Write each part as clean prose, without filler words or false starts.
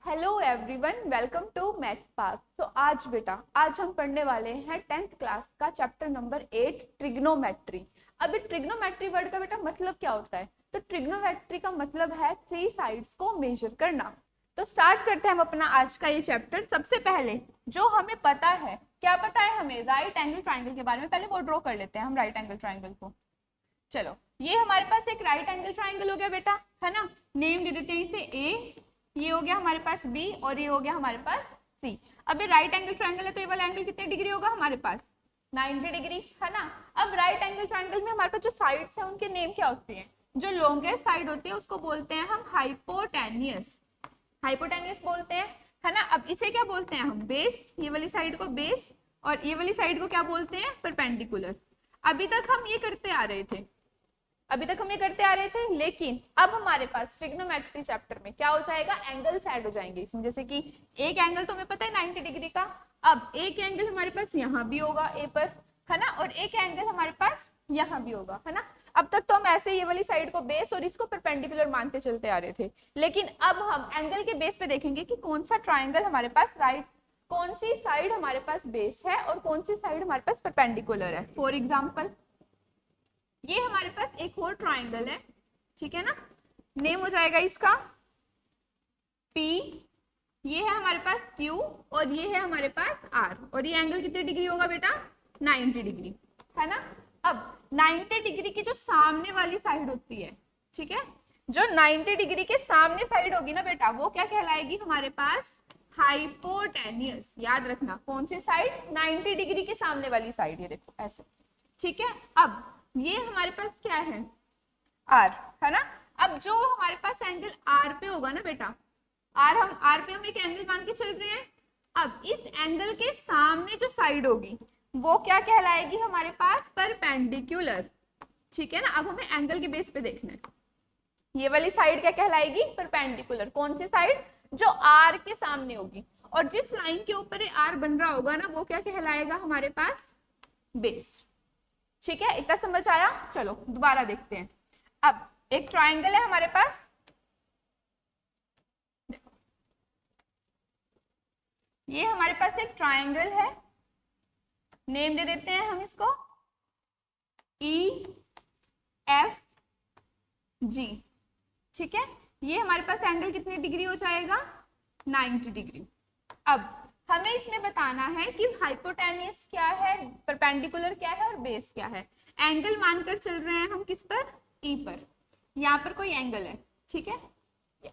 Hello everyone, welcome to maths park. तो आज हम पढ़ने वाले हैं 10th क्लास का चैप्टर नंबर 8 ट्रिग्नोमेट्री। अब ट्रिग्नोमेट्री वर्ड का बेटा मतलब क्या होता है? तो ट्रिग्नोमेट्री का मतलब है थ्री साइड्स को मेजर करना। तो स्टार्ट करते हैं हम अपना आज का ये चैप्टर। सबसे पहले जो हमें पता है, क्या पता है हमें? राइट एंगल ट्राइंगल के बारे में पहले वो ड्रॉ कर लेते हैं हम राइट एंगल ट्राइंगल को। चलो, ये हमारे पास एक राइट एंगल ट्राइंगल हो गया बेटा, है ना। नेम दे देते हैं इसे ए, ये हो गया हमारे पास बी और ये हो गया हमारे पास सी। अब ये राइट एंगल ट्राइंगल है तो ये वाला एंगल कितने डिग्री होगा हमारे पास? 90 डिग्री, है ना। अब राइट एंगल ट्राइंगल में हमारे पास जो साइड्स है उनके नेम क्या होते हैं? जो लॉन्गेस्ट साइड होती है उसको बोलते हैं हम हाइपोटेन्यूस, हाइपोटेन्यूस बोलते हैं, है ना। अब इसे क्या बोलते हैं हम? बेस। ये वाली साइड को बेस और ये वाली साइड को क्या बोलते हैं? परपेंडिकुलर। अभी तक हम ये करते आ रहे थे, लेकिन अब हमारे पास ट्रिग्नोमेट्री चैप्टर में क्या हो जाएगा? एंगल्स ऐड हो जाएंगे इसमें। जैसे कि एक एंगल तो हमें पता है 90 डिग्री का, अब एक एंगल हमारे पास यहाँ भी होगा ए पर, है ना, और एक एंगल हमारे पास यहाँ भी होगा, है ना। अब तक तो हम ऐसे ये वाली साइड को बेस और इसको परपेंडिकुलर मानते चलते आ रहे थे, लेकिन अब हम एंगल के बेस पे देखेंगे कि कौन सा ट्राइंगल हमारे पास राइट, कौन सी साइड हमारे पास बेस है और कौन सी साइड हमारे पास परपेंडिकुलर है। फॉर एग्जाम्पल ये हमारे पास एक और ट्राइंगल है, ठीक है ना। नेम हो जाएगा इसका P, ये है हमारे पास Q और ये है हमारे पास R, और ये एंगल कितने डिग्री होगा बेटा? 90 डिग्री, है ना। अब 90 डिग्री की जो सामने वाली साइड होती है, ठीक है, जो 90 डिग्री के सामने साइड होगी ना बेटा, वो क्या कहलाएगी हमारे पास? हाइपोटेन्यूस। याद रखना, कौन सी साइड? 90 डिग्री के सामने वाली साइड, ये देखो ऐसे, ठीक है। अब ये हमारे पास क्या है? आर, है ना। अब जो हमारे पास एंगल आर पे होगा ना बेटा, आर पे हम एक एंगल मान के चल रहे हैं। अब इस एंगल के सामने जो साइड होगी वो क्या कहलाएगी हमारे पास? परपेंडिकुलर, ठीक है ना। अब हमें एंगल के बेस पे देखना है, ये वाली साइड क्या कहलाएगी? परपेंडिकुलर। कौन सी साइड? जो आर के सामने होगी, और जिस लाइन के ऊपर आर बन रहा होगा ना वो क्या कहलाएगा हमारे पास? बेस, ठीक है। इतना समझ आया? चलो दोबारा देखते हैं। अब एक ट्राइंगल है हमारे पास, ये हमारे पास एक ट्राइंगल है, नेम दे देते हैं हम इसको EFG, ठीक है। ये हमारे पास एंगल कितनी डिग्री हो जाएगा? 90 डिग्री। अब हमें इसमें बताना है कि हाइपोटेन्यूस क्या है, परपेंडिकुलर क्या है और बेस क्या है। एंगल मानकर चल रहे हैं हम किस पर? E पर। यहाँ पर कोई एंगल है, ठीक है,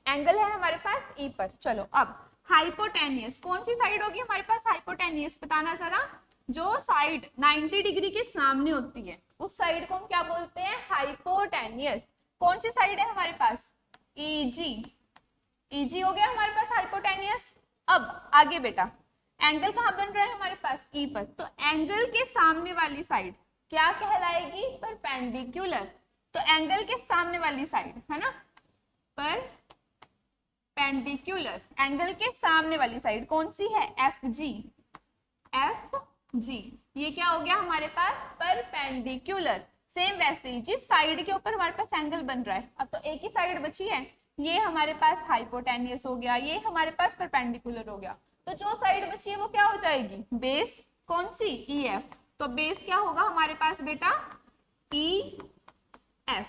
एंगल है हमारे पास E पर। चलो अब हाइपोटेन्यूस कौन सी साइड होगी हमारे पास? हाइपोटेन्यूस बताना जरा। जो साइड 90 डिग्री के सामने होती है उस साइड को हम क्या बोलते हैं? हाइपोटेन्यूस। कौन सी साइड है हमारे पास? EG हो गया हमारे पास हाइपोटेन्यूस। अब आगे बेटा, एंगल कहाँ बन रहा है हमारे पास? E पर, तो एंगल के सामने वाली साइड क्या कहलाएगी? परपेंडिकुलर। तो एंगल के सामने वाली साइड, है ना, परपेंडिकुलर। एंगल के सामने वाली साइड कौन सी है? FG, ये क्या हो गया हमारे पास? परपेंडिकुलर। सेम वैसे ही जिस साइड के ऊपर हमारे पास एंगल बन रहा है, अब तो एक ही साइड बची है, ये हमारे पास हाइपोटेन्यूस हो गया, ये हमारे पास परपेंडिकुलर हो गया। तो जो साइड बची है वो क्या हो जाएगी? बेस। कौन सी? EF। तो बेस क्या होगा हमारे पास बेटा? EF।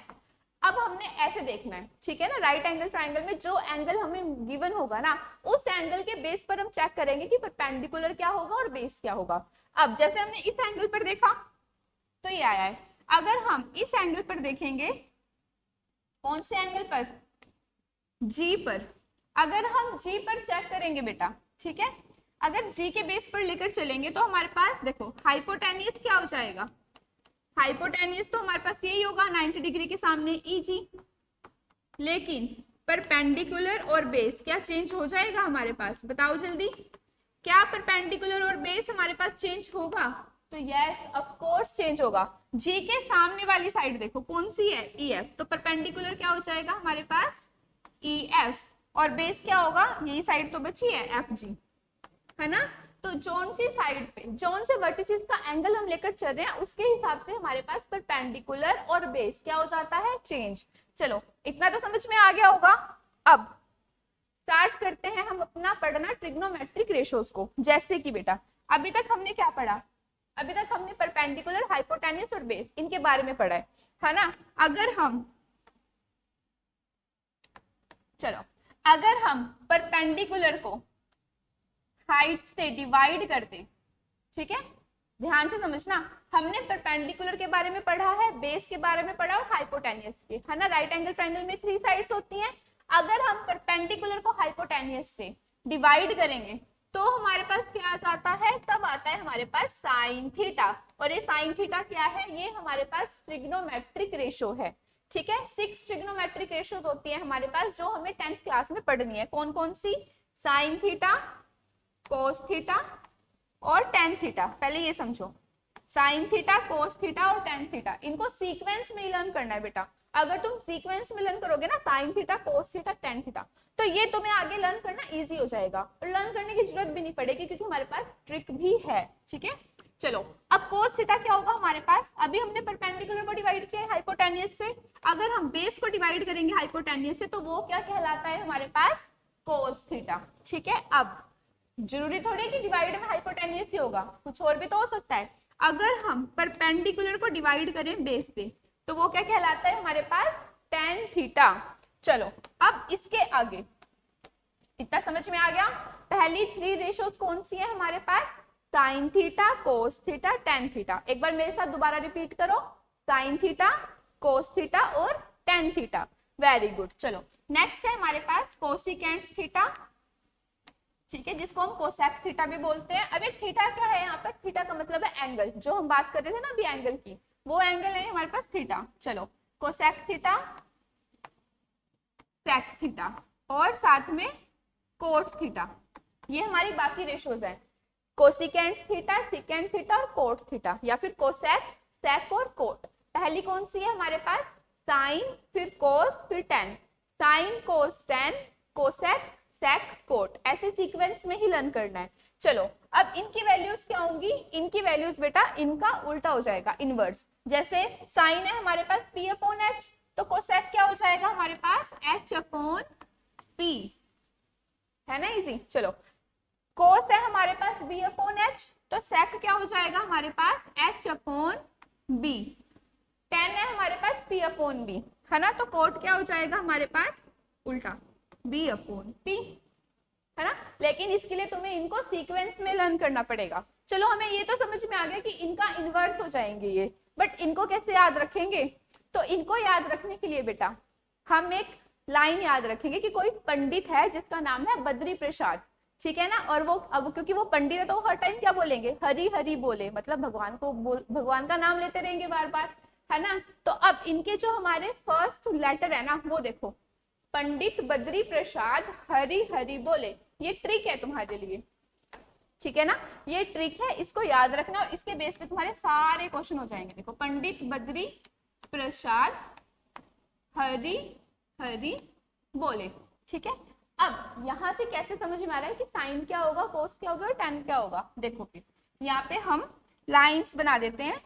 अब हमने ऐसे देखना है, ठीक है ना। राइट एंगल ट्राइंगल में जो एंगल हमें गिवन होगा ना, उस एंगल के बेस पर हम चेक करेंगे कि परपेंडिकुलर क्या होगा और बेस क्या होगा। अब जैसे हमने इस एंगल पर देखा तो ये आया है, अगर हम इस एंगल पर देखेंगे, कौन से एंगल पर? G पर। अगर हम G पर चेक करेंगे बेटा, ठीक है, अगर G के बेस पर लेकर चलेंगे तो हमारे पास देखो हाइपोटेन्यूस क्या हो जाएगा? हाइपोटेन्यूस तो हमारे पास यही होगा 90 डिग्री के सामने EG, लेकिन परपेंडिकुलर और बेस क्या चेंज हो जाएगा हमारे पास? बताओ जल्दी, क्या परपेंडिकुलर और बेस हमारे पास चेंज होगा? तो यस ऑफ कोर्स चेंज होगा। G के सामने वाली साइड देखो कौन सी है? EF, तो परपेंडिकुलर क्या हो जाएगा हमारे पास? EF, और बेस क्या होगा? यही साइड तो बची है FG, है ना। तो जोन सी साइड पे, जोन से वर्टिसेस का एंगल हम लेकर चल रहे हैं, उसके हिसाब से हमारे पास परपेंडिकुलर और बेस क्या हो जाता है? चेंज। चलो इतना तो समझ में आ गया होगा। अब स्टार्ट करते हैं हम अपना पढ़ना ट्रिग्नोमेट्रिक रेशियोज को। जैसे कि बेटा अभी तक हमने क्या पढ़ा, अभी तक हमने परपेंडिकुलर, हाइपोटेन्यूज और बेस इनके बारे में पढ़ा है ना। अगर हम परपेंडिकुलर को हाइट से डिवाइड करते, ठीक है, ध्यान से समझना, हमने परपेंडिकुलर के बारे में पढ़ा है, बेस के बारे में पढ़ा और हाइपोटेन्यूज के, है ना। राइट एंगल ट्रायंगल में 3 साइड्स होती हैं। अगर हम परपेंडिकुलर को हाइपोटेन्यूज से डिवाइड करेंगे तो हमारे पास क्या आ जाता है, तब आता है हमारे पास साइन थीटा। और ये साइन थीटा क्या है, ये हमारे पास ट्रिग्नोमेट्रिक रेशियो है, ठीक है। 6 ट्रिग्नोमेट्रिक रेशियोज होती है हमारे पास जो हमें 10th क्लास में पढ़नी है। कौन कौन सी, साइन थीटा, कोस थीटा और टेन थीटा। पहले ये समझो, साइन थीटा, कोस थीटा और टेन थीटा, इनको सीक्वेंस में ही लर्न करना है बेटा। अगर तुम सीक्वेंस में लर्न करोगे ना, sign theta, cos theta, tan theta, तो ये तुम्हें आगे लर्न करना इजी हो जाएगा और लर्न करने की जरूरत भी नहीं पड़ेगी क्योंकि हमारे पास ट्रिक भी है, ठीक है। चलो अब कोस थीटा क्या होगा हमारे पास, अभी हमने परपेंडिकुलर को डिवाइड किया है हाइपोटेन्यूज से, अगर हम बेस को डिवाइड करेंगे हाइपोटेन्यूज से तो वो क्या कहलाता है हमारे पास, कोस थीटा, ठीक है। अब जरूरी थोड़ी है कि डिवाइड में हाइपोटेन्यूज ही होगा, कुछ और भी तो हो सकता है। अगर हम परपेंडिकुलर को डिवाइड करें बेस से तो वो क्या कहलाता है हमारे पास, टेन थीटा। चलो अब इसके आगे, इतना समझ में आ गया। पहली 3 रेशियोज कौन सी है हमारे पास, sine theta, cos theta, tan theta. एक बार मेरे साथ दोबारा रिपीट करो, साइन थीटा, कोस थीटा और टेन थीटा। Very good. चलो नेक्स्ट है हमारे पास कोसिकेंट थीटा, ठीक है, जिसको हम कोसेक थीटा भी बोलते हैं। अब एक थीटा क्या है यहाँ पर, थीटा का मतलब है एंगल, जो हम बात कर रहे थे ना अभी एंगल की, वो एंगल है हमारे पास थीटा। चलो कोसेक थीटा, सेक थीटा और साथ में कोट थीटा, ये हमारी बाकी रेशियोज है। कोसिकेंट थीटा, सिकेंट थीटा और कोट थीटा, या फिर कोसेक, सेक और कोट। पहली कौन सी है हमारे पास, साइन, फिर कोस, फिर tan, sine cos tan, cosec, sec, cot, ऐसे सीक्वेंस में ही लर्न करना है। चलो अब इनकी वैल्यूज क्या होंगी, इनकी वैल्यूज बेटा इनका उल्टा हो जाएगा, इनवर्स। जैसे साइन है हमारे पास p अपॉन एच, तो कोसेक क्या हो जाएगा हमारे पास, h अपॉन p, है ना, इजी। चलो कोस है हमारे पास b अपॉन एच, तो सेक क्या हो जाएगा हमारे पास, h अपॉन b। टेन है हमारे पास p अपॉन b, है ना, तो कोट क्या हो जाएगा हमारे पास, उल्टा, b अपॉन p, है ना। लेकिन इसके लिए तुम्हें इनको सीक्वेंस में लर्न करना पड़ेगा। चलो हमें ये तो समझ में आ गया कि इनका इनवर्स हो जाएंगे ये, बट इनको कैसे याद रखेंगे, तो इनको याद रखने के लिए बेटा हम एक लाइन याद रखेंगे कि कोई पंडित है जिसका नाम है बद्री प्रसाद, ठीक है ना। और वो अब क्योंकि वो पंडित है तो हर टाइम क्या बोलेंगे, हरि हरि बोले, मतलब भगवान का नाम लेते रहेंगे बार बार, है ना। तो अब इनके जो हमारे फर्स्ट लेटर है ना, वो देखो, पंडित बद्री प्रसाद हरि हरि बोले, ये ट्रिक है तुम्हारे लिए, ठीक है ना, ये ट्रिक है, इसको याद रखना और इसके बेस पे तुम्हारे सारे क्वेश्चन हो जाएंगे। देखो पंडित बद्री प्रसाद हरि हरि बोले, ठीक है। अब यहां से कैसे समझ में आ रहा है कि साइन क्या होगा, कोस क्या होगा और टेन क्या होगा, देखो फिर यहाँ पे हम लाइंस बना देते हैं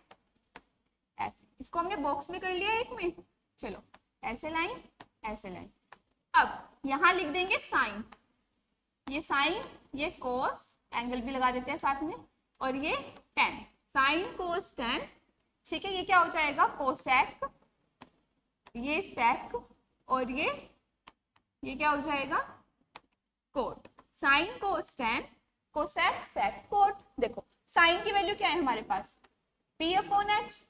ऐसे, इसको हमने बॉक्स में कर लिया एक में, चलो ऐसे लाइन, ऐसे लाइन। अब यहां लिख देंगे साइन, ये साइन, ये कोस, एंगल भी लगा देते हैं साथ में, और ये टेन, साइन कोस टेन, ठीक है। ये क्या हो जाएगा, कोसेक, ये सेक और ये क्या हो जाएगा, cot. Sine cos tan, cosec, sec, cot. देखो साइन की वैल्यू क्या है हमारे पास, p अपॉन एच,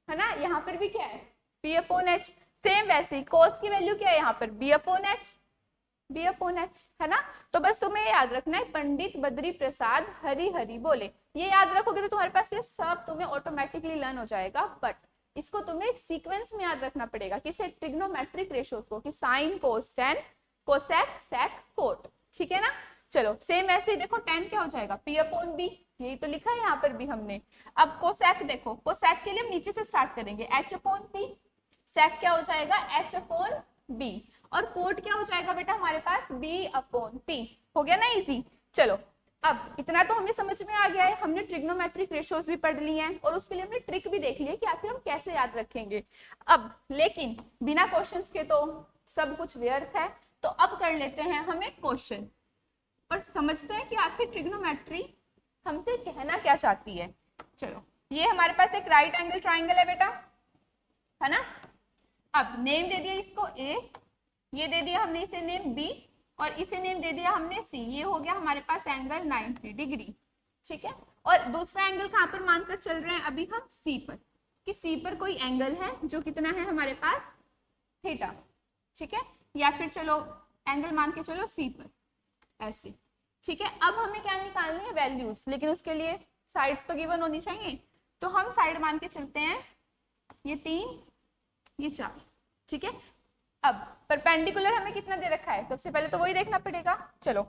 है ना, यहाँ पर भी क्या है, p अपॉन एच। सेम वैसे ही कोस की वैल्यू क्या है यहाँ पर, b upon H, b upon H, है ना। तो बस तुम्हें याद रखना है पंडित बद्री प्रसाद हरि हरि बोले, ये याद रखोगे तो तुम्हारे पास ये सब तुम्हें ऑटोमेटिकली लर्न हो जाएगा। बट इसको तुम्हें एक सीक्वेंस में याद रखना पड़ेगा, किसे, ट्रिग्नोमेट्रिक रेशियोज को, कि sign cos tan, cosec, sec, coat, ठीक है ना। चलो सेम ऐसे ही देखो, टेन क्या हो जाएगा, p अपॉन b, यही तो लिखा है यहाँ पर भी हमने। अब कोसेक देखो, कोसेक के लिए हम नीचे से स्टार्ट करेंगे, h अपॉन p, सेक क्या हो जाएगा, h अपॉन b, और कोट क्या हो जाएगा बेटा हमारे पास, b अपॉन p। हो गया ना इजी। चलो अब इतना तो हमें समझ में आ गया है, हमने ट्रिग्नोमेट्रिक रेशियोज भी पढ़ ली हैं और उसके लिए हमने ट्रिक भी देख ली है कि आखिर हम कैसे याद रखेंगे। अब लेकिन बिना क्वेश्चंस के तो सब कुछ व्यर्थ है, तो अब कर लेते हैं हम एक क्वेश्चन। और समझते हैं कि आखिर ट्रिग्नोमेट्री हमसे कहना क्या चाहती है। चलो, ये हमारे पास एक राइट एंगल ट्राइंगल है बेटा, है ना। अब नेम दे दिया इसको ए, ये दे दिया हमने इसे नेम बी, और इसे नेम दे दिया हमने सी। ये हो गया हमारे पास एंगल 90 डिग्री, ठीक है। और दूसरा एंगल कहाँ पर मानकर चल रहे हैं अभी हम, सी पर, कि सी पर कोई एंगल है जो कितना है हमारे पास, थीटा, ठीक है। या फिर चलो एंगल मान के चलो सी पर, ऐसे, ठीक है। अब हमें क्या निकालनी है, वैल्यूज, लेकिन उसके लिए साइड्स तो गिवन होनी चाहिए। तो हम साइड मान के चलते हैं, ये 3, ये 4, ठीक है। अब परपेंडिकुलर हमें कितना दे रखा है, सबसे पहले तो वही देखना पड़ेगा। चलो,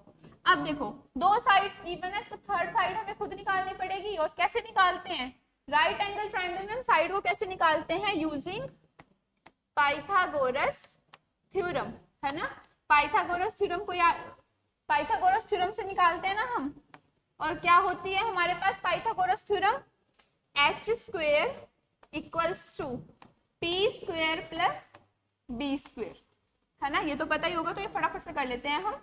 अब देखो दो साइड्स गिवन है तो थर्ड साइड हमें खुद निकालनी पड़ेगी। और कैसे निकालते हैं, राइट एंगल ट्राइंगल में हम साइड को कैसे निकालते हैं, यूजिंग पाइथागोरस थ्योरम, है ना। पाइथागोरस थ्योरम को पाइथागोरस थ्योरम से निकालते हैं ना हम। और क्या होती है हमारे पास Pythagoras theorem, h square equals to p square plus b square, है ना। ये तो पता ही होगा, तो ये फटाफट से कर लेते हैं हम।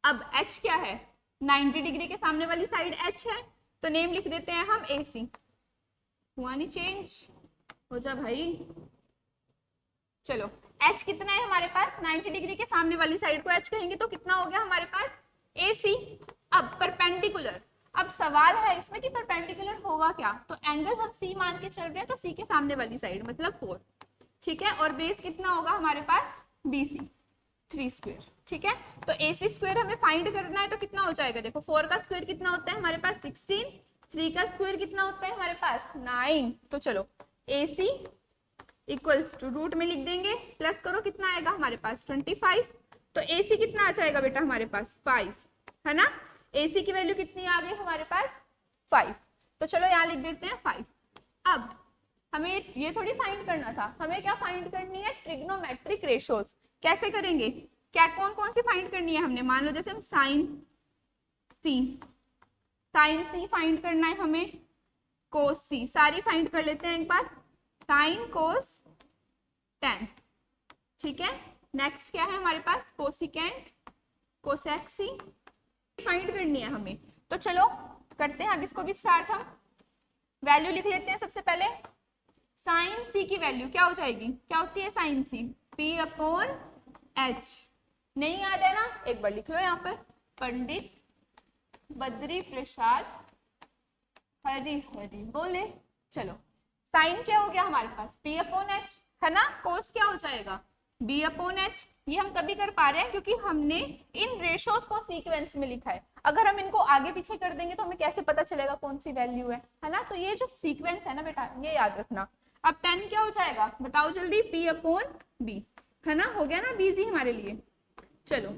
अब h क्या है, 90 डिग्री के सामने वाली साइड h है, तो नेम लिख देते हैं हम AC। हुआ नहीं चेंज, हो जा भाई। चलो, h कितना है हमारे पास, 90 डिग्री के सामने वाली साइड को h कहेंगे तो कितना हो गया हमारे पास, AC। अब परपेंडिकुलर, अब सवाल है इसमें कि परपेंडिकुलर होगा क्या, तो एंगल हम C मान के चल रहे हैं, तो C के सामने वाली साइड मतलब 4, ठीक है। और बेस कितना होगा हमारे पास, BC 3 स्क्वायर, ठीक है। तो AC स्क्वायर हमें फाइंड करना है, तो कितना हो जाएगा, देखो 4 का स्क्वायर कितना होता है हमारे पास 16, 3 का स्क्वायर कितना होता है हमारे पास 9। तो चलो AC इक्वल्स टू रूट में लिख देंगे, प्लस करो कितना आएगा हमारे पास 25। तो AC कितना आ जाएगा बेटा हमारे पास 5, है ना। AC की वैल्यू कितनी आ गई हमारे पास 5। तो चलो यहाँ लिख देते हैं 5। अब हमें ये थोड़ी फाइंड करना था, हमें क्या फाइंड करनी है, ट्रिग्नोमेट्रिक रेशियोज। कैसे करेंगे, क्या कौन कौन सी फाइंड करनी है हमने, मान लो जैसे हम साइन सी फाइंड करना है हमें, कोस सी, सारी फाइंड कर लेते हैं एक बार, साइन कोस tan, ठीक है। नेक्स्ट क्या है हमारे पास, कोसिकेंट कोसेक सी फाइंड करनी है हमें। तो चलो करते हैं अब इसको भी स्टार्ट। हम वैल्यू लिख लेते हैं सबसे पहले। साइन सी की वैल्यू क्या हो जाएगी, क्या होती है साइन सी, P/H। नहीं याद है ना, एक बार लिख लो यहाँ पर, पंडित बद्री प्रसाद हरि हरि बोले। चलो, साइन क्या हो गया हमारे पास P/H, है ना। कोस क्या हो जाएगा B/H। ये हम तभी कर पा रहे हैं क्योंकि हमने इन रेशोज को सीक्वेंस में लिखा है। अगर हम इनको आगे पीछे कर देंगे तो हमें कैसे पता चलेगा कौन सी वैल्यू है ना। तो ये जो सीक्वेंस है ना बेटा, ये याद रखना। अब 10 क्या हो जाएगा बताओ जल्दी, P/B, है ना। हो गया ना बीजी हमारे लिए। चलो,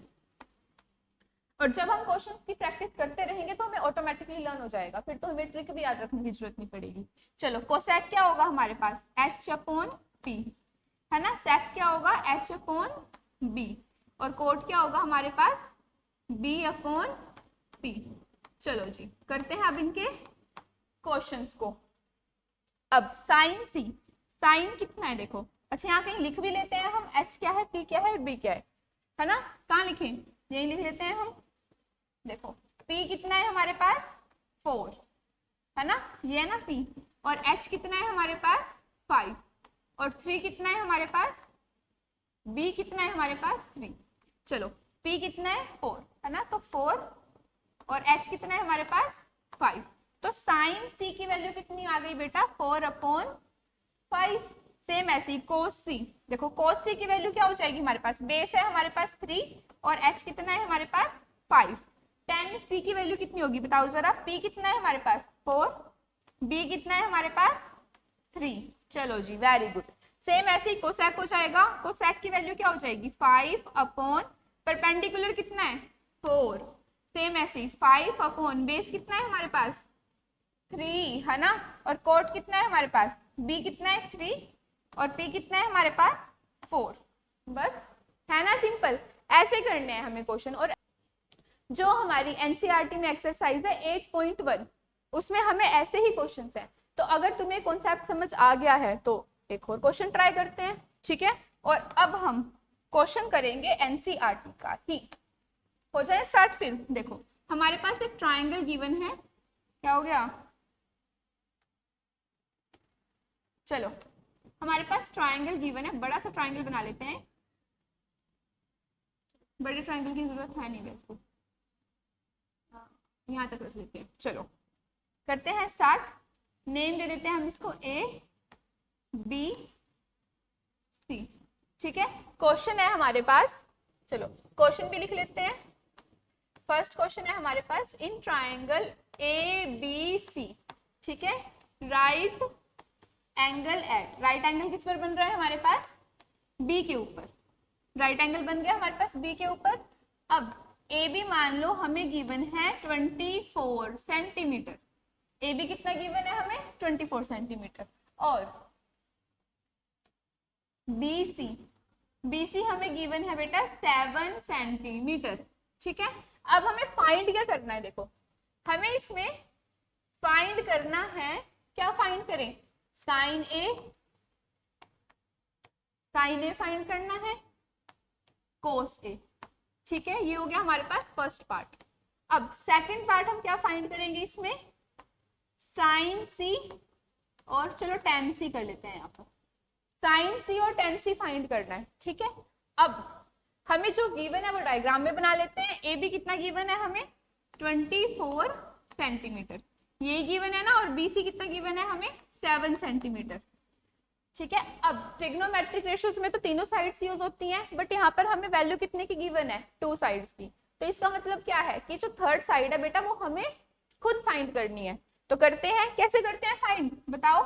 और जब हम क्वेश्चन की प्रैक्टिस करते रहेंगे तो हमें ऑटोमेटिकली लर्न हो जाएगा, फिर तो हमें ट्रिक भी याद रखने की जरूरत नहीं पड़ेगी। चलो, कोसेक क्या होगा हमारे पास, H/P, है ना। सेक क्या होगा, H/B, और कोट क्या होगा हमारे पास B/P। चलो जी, करते हैं अब इनके क्वेश्चंस को। अब साइन सी, साइन कितना है देखो, अच्छा यहाँ कहीं लिख भी लेते हैं हम, H क्या है, P क्या है, B क्या है ना। कहाँ लिखें, यही लिख लेते हैं हम। देखो P कितना है हमारे पास 4, है ना, ये है ना P। और H कितना है हमारे पास 5, और 3 कितना है हमारे पास, B कितना है हमारे पास 3। चलो, P कितना है 4, है ना, तो 4, और H कितना है हमारे पास 5। तो साइन C की वैल्यू कितनी आ गई बेटा 4/5। सेम ऐसी कोस C, देखो कोस C की वैल्यू क्या हो जाएगी हमारे पास, बेस है हमारे पास 3 और H कितना है हमारे पास 5। tan C की वैल्यू कितनी होगी बताओ जरा, P कितना है हमारे पास 4, B कितना है हमारे पास 3। चलो जी, वेरी गुड। सेम ऐसे ही कोसेक हो जाएगा, कोसेक की वैल्यू क्या हो जाएगी 5 परपेंडिकुलर कितना है 4, सेम ऐसे ही 5 बेस कितना है हमारे पास 3, है ना। और कोट कितना है हमारे पास, B कितना है 3 और P कितना है हमारे पास 4। बस, है ना, सिंपल। ऐसे करने हैं हमें क्वेश्चन। और जो हमारी एनसीईआरटी में एक्सरसाइज है 8.1, उसमें हमें ऐसे ही क्वेश्चन हैं। तो अगर तुम्हें कॉन्सेप्ट समझ आ गया है तो एक और क्वेश्चन ट्राई करते हैं, ठीक है। और अब हम क्वेश्चन करेंगे एनसीईआरटी का ही। हो जाए स्टार्ट। फिर देखो हमारे पास एक ट्राइंगल गिवन है, क्या हो गया, चलो हमारे पास ट्राइंगल गिवन है, बड़ा सा ट्राइंगल बना लेते हैं, बड़े ट्राइंगल की जरूरत है नहीं वैसे, यहाँ तक रख लेते हैं। चलो करते हैं स्टार्ट, नेम दे देते हैं हम इसको ए बी सी, ठीक है। क्वेश्चन है हमारे पास, चलो क्वेश्चन भी लिख लेते हैं। फर्स्ट क्वेश्चन है हमारे पास, in triangle A B C, ठीक है, right angle at, right angle किस पर बन रहा है हमारे पास, बी के ऊपर, राइट एंगल बन गया हमारे पास बी के ऊपर। अब ए बी मान लो हमें गिवन है 24 सेंटीमीटर, ए बी कितना गिवन है हमें 24 सेंटीमीटर, और बी सी हमें गिवन है बेटा 7 सेंटीमीटर, ठीक है। अब हमें फाइंड क्या करना है, देखो हमें इसमें फाइंड करना है, क्या फाइंड करें, साइन ए फाइंड करना है, कोस ए, ठीक है। ये हो गया हमारे पास फर्स्ट पार्ट। अब सेकंड पार्ट हम क्या फाइंड करेंगे इसमें, साइन सी और चलो टेन सी कर लेते हैं, यहाँ पर साइन सी और टेन सी फाइंड करना है, ठीक है। अब हमें जो गिवन है वो डायग्राम में बना लेते हैं। ए बी कितना गिवन है हमें 24 सेंटीमीटर, ये गिवन है ना, और बी सी कितना गिवन है हमें 7 सेंटीमीटर, ठीक है। अब ट्रिग्नोमेट्रिक रेशियोज में तो तीनों साइड्स यूज होती हैं, बट यहाँ पर हमें वैल्यू कितने की गिवन है, 2 साइड्स की। तो इसका मतलब क्या है कि जो थर्ड साइड है बेटा वो हमें खुद फाइंड करनी है। तो करते हैं, कैसे करते हैं फाइंड, बताओ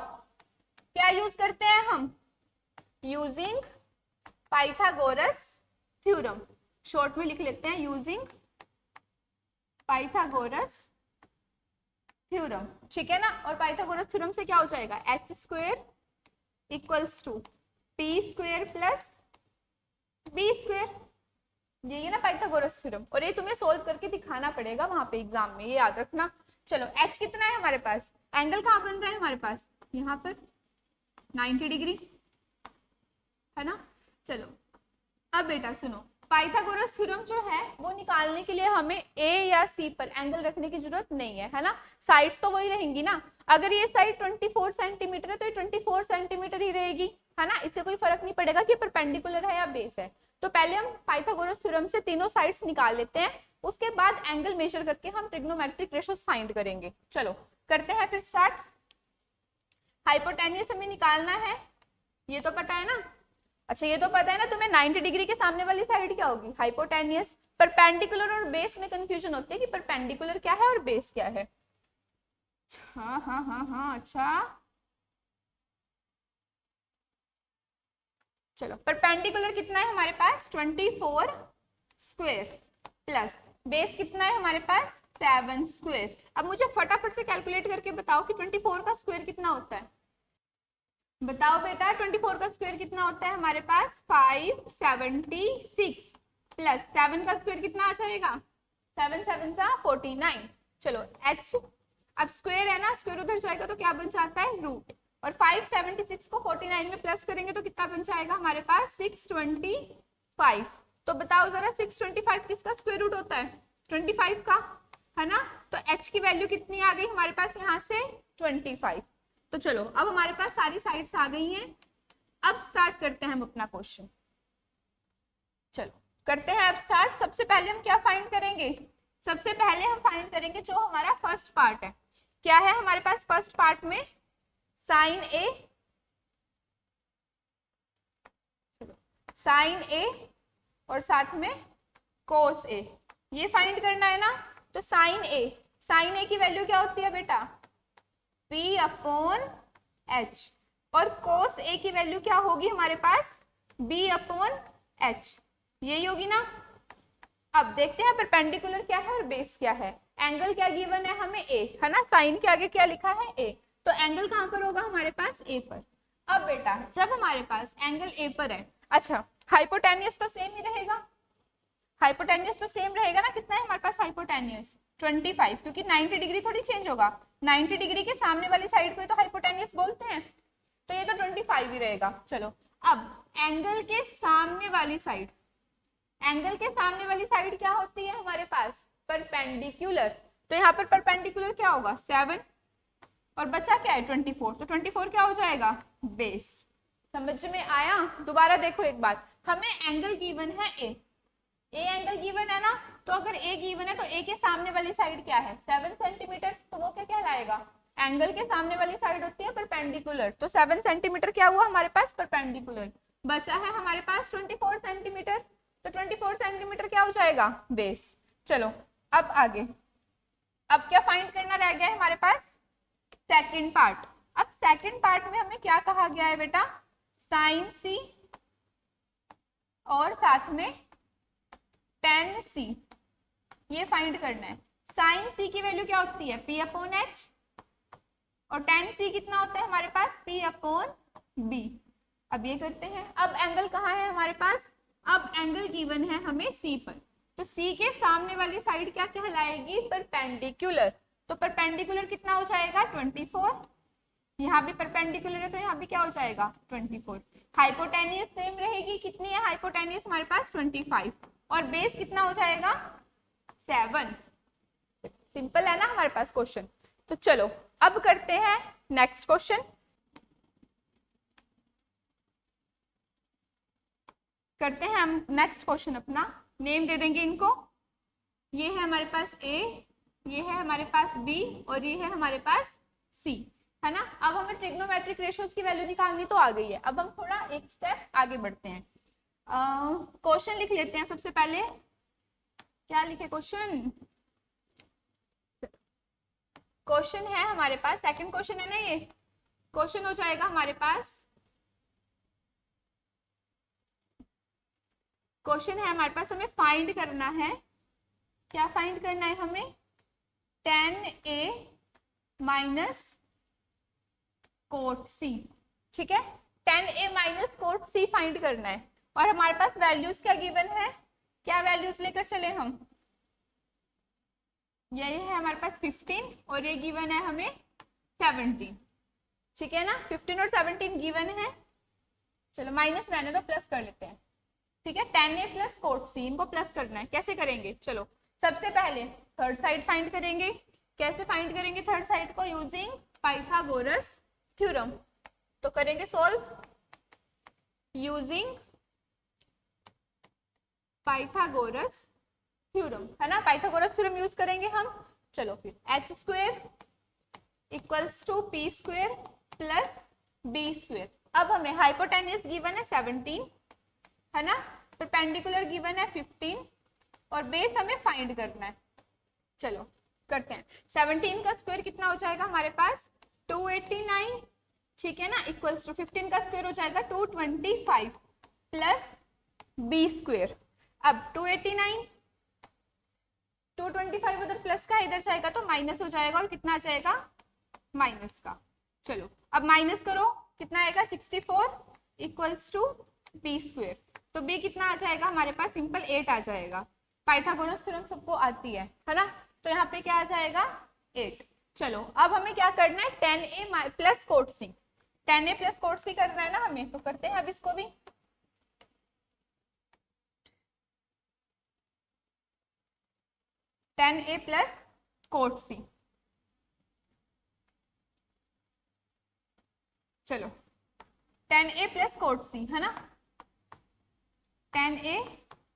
क्या यूज करते हैं हम, यूजिंग पाइथागोरस थ्योरम, शॉर्ट में लिख लेते हैं यूजिंग पाइथागोरस थ्योरम, ठीक है ना। और पाइथागोरस थ्योरम से क्या हो जाएगा, H square equals to P square plus B square, ये ना पाइथागोरस थ्योरम, और ये तुम्हें सोल्व करके दिखाना पड़ेगा वहां पे एग्जाम में, ये याद रखना। चलो एच कितना है हमारे पास, एंगल कहाँ बन रहा है हमारे पास, यहाँ पर 90 डिग्री है ना। चलो अब बेटा सुनो, पाइथागोरस थ्योरम जो है वो निकालने के लिए हमें ए या सी पर एंगल रखने की जरूरत नहीं है ना, साइड्स तो वही रहेंगी ना। अगर ये साइड 24 सेंटीमीटर है तो ये 24 सेंटीमीटर ही रहेगी, है ना, इससे कोई फर्क नहीं पड़ेगा कि परपेंडिकुलर है या बेस है। तो पहले हम पाइथागोरस थ्योरम से तीनों साइड्स निकाल लेते हैं, उसके बाद एंगल मेजर करके हम ट्रिग्नोमेट्रिक रेशियोज फाइंड करेंगे। चलो करते हैं फिर स्टार्ट। हाइपोटेन्यूज हमें निकालना है, ये तो पता है ना, अच्छा ये तो पता है ना तुम्हें 90 डिग्री के सामने वाली साइड क्या होगी, हाइपोटेन्यूज। परपेंडिकुलर और बेस में कंफ्यूजन होती है कि परपेंडिकुलर क्या है और बेस क्या है। हाँ हाँ हाँ हाँ, अच्छा चलो परपेंडिकुलर कितना है हमारे पास 24 स्क्वायर प्लस बेस कितना है हमारे पास 7 स्क्वायर। अब मुझे फटाफट से कैलकुलेट करके बताओ कि 24 का स्क्वायर कितना होता है, बताओ बेटा 24 का स्क्वायर कितना होता है हमारे पास 576 प्लस 7 का स्क्वायर कितना आ जाएगा 7 7 सा 49। चलो h, अब स्क्वायर है ना, स्क्वायर उधर जाएगा तो क्या बन जाता है रूट, और 576 को 49 में प्लस करेंगे तो कितना बन जाएगा हमारे पास 625। तो बताओ जरा 625 किसका स्क्वायर रूट होता है 25 का, है ना। तो h की वैल्यू कितनी आ गई हमारे पास यहाँ से 25। तो चलो अब हमारे पास सारी साइड्स आ गई हैं, अब स्टार्ट करते हैं हम अपना क्वेश्चन। चलो करते हैं अब स्टार्ट। सबसे पहले हम क्या फाइंड करेंगे, सबसे पहले हम फाइंड करेंगे जो हमारा फर्स्ट पार्ट है। क्या है हमारे पास फर्स्ट पार्ट में साइन ए और साथ में कोस ए, ये फाइंड करना है ना। तो साइन ए की वैल्यू क्या होती है बेटा P अपॉन H, और कोस ए की वैल्यू क्या होगी हमारे पास B अपॉन H, यही होगी ना। अब देखते हैं परपेंडिकुलर क्या है और बेस क्या है। एंगल क्या गिवन है हमें A, है ना, साइन के आगे क्या लिखा है A, तो एंगल कहां पर होगा हमारे पास A पर। अब बेटा जब हमारे पास एंगल A पर है, अच्छा हाइपोटेन्यूज तो सेम ही रहेगा, हाइपोटेन्यूज तो सेम रहेगा ना, कितना है हमारे पास हाइपोटेन्यूज 25, क्योंकि 90 डिग्री थोड़ी चेंज होगा, 90 डिग्री के सामने वाली साइड को तो हाइपोटेन्यूज बोलते हैं, तो ये तो 25 ही रहेगा। चलो अब एंगल के सामने वाली साइड, एंगल के सामने वाली साइड क्या होती है हमारे पास? परपेंडिकुलर। तो यहाँ पर परपेंडिकुलर क्या होगा? 7 और बचा क्या है? 24। तो 24 क्या हो जाएगा? बेस। समझ में आया? दोबारा देखो एक बात, हमें एंगल गिवन है ए एंगल गिवन है ना, तो अगर ए गिवन है तो ए के सामने वाली साइड क्या है? 7 सेंटीमीटर। तो वो क्या कहलाएगा? एंगल के सामने वाली साइड होती है परपेंडिकुलर। तो 7 सेंटीमीटर क्या हुआ हमारे पास? परपेंडिकुलर। बचा है हमारे पास 24 सेंटीमीटर। तो 24 सेंटीमीटर क्या हो जाएगा? बेस। चलो अब आगे, अब क्या फाइंड करना रह गया है हमारे पास? Second part. अब सेकंड पार्ट में हमें क्या कहा गया है बेटा? साइन सी और साथ में tan सी, ये फाइंड करना है। साइन सी की वैल्यू क्या होती है? P अपॉन एच, और tan सी कितना होता है हमारे पास? P upon B. अब ये करते हैं। अब एंगल कहाँ है हमारे पास? अब एंगल गिवन है हमें सी पर, तो सी के सामने वाली साइड क्या कहलाएगी? परपेंडिकुलर। तो परपेंडिकुलर कितना हो जाएगा? 24। यहाँ भी परपेंडिकुलर है तो यहाँ भी क्या हो जाएगा? 24। हाइपोटेनियस सेम रहेगी, कितनी है हाइपोटेनियस हमारे पास? 25। और बेस कितना हो जाएगा? 7। सिंपल है ना हमारे पास क्वेश्चन। तो चलो अब करते हैं नेक्स्ट क्वेश्चन। करते हैं हम नेक्स्ट क्वेश्चन, अपना नेम दे देंगे इनको। ये है हमारे पास ए, ये है हमारे पास बी, और ये है हमारे पास सी, है ना। अब हमें ट्रिग्नोमेट्रिक रेशियोज की वैल्यू निकालनी तो आ गई है। अब हम थोड़ा एक स्टेप आगे बढ़ते हैं। क्वेश्चन लिख लेते हैं सबसे पहले। क्या लिखे क्वेश्चन? क्वेश्चन है हमारे पास, सेकंड क्वेश्चन है ना ये। क्वेश्चन हो जाएगा हमारे पास, क्वेश्चन है हमारे पास, हमें फाइंड करना है। क्या फाइंड करना है हमें? tan A minus cot C. ठीक है, tan A minus cot C find करना है। और हमारे पास वैल्यूज क्या गिवन है? क्या वैल्यूज लेकर चले हम? यही है हमारे पास 15 और ये गिवन है हमें 17। ठीक है ना, 15 और 17 गिवन है। चलो माइनस रहने दो, प्लस कर लेते हैं। ठीक है, tan A प्लस कोट सी, इनको प्लस करना है। कैसे करेंगे? चलो सबसे पहले थर्ड साइड फाइंड करेंगे। कैसे फाइंड करेंगे थर्ड साइड को? Using Pythagoras theorem. तो करेंगे सॉल्व यूजिंग पाइथागोरस थ्योरम, है ना। पाइथागोरस थ्योरम यूज करेंगे हम। चलो फिर h square equals to p square plus b square. अब हमें हाइपोटेन्यूज गिवन है 17, है ना, परपेंडिकुलर गिवन है 15, और बेस हमें फाइंड करना है। चलो करते हैं। 17 का स्क्वायर कितना हो जाएगा हमारे पास? 289। ठीक है ना, इक्वल्स टू 15 का स्क्वायर हो जाएगा 225 प्लस बी स्क्वायर। अब 289, 225 उधर प्लस का, इधर जाएगा तो माइनस हो जाएगा, और कितना आ जाएगा? माइनस का। चलो अब माइनस करो, कितना आएगा? 64 इक्वल्स टू बी स्क्वायर। तो b कितना आ जाएगा हमारे पास? सिंपल 8 आ जाएगा। पाइथागोरस थ्योरम सबको आती है ना। तो यहाँ पे क्या आ जाएगा? 8। चलो अब हमें क्या करना है? tan A plus cot C, tan A plus cot C करना है ना हमें, तो करते हैं अब इसको भी। tan A प्लस कोट सी। चलो tan A प्लस कोट सी, है ना, tan A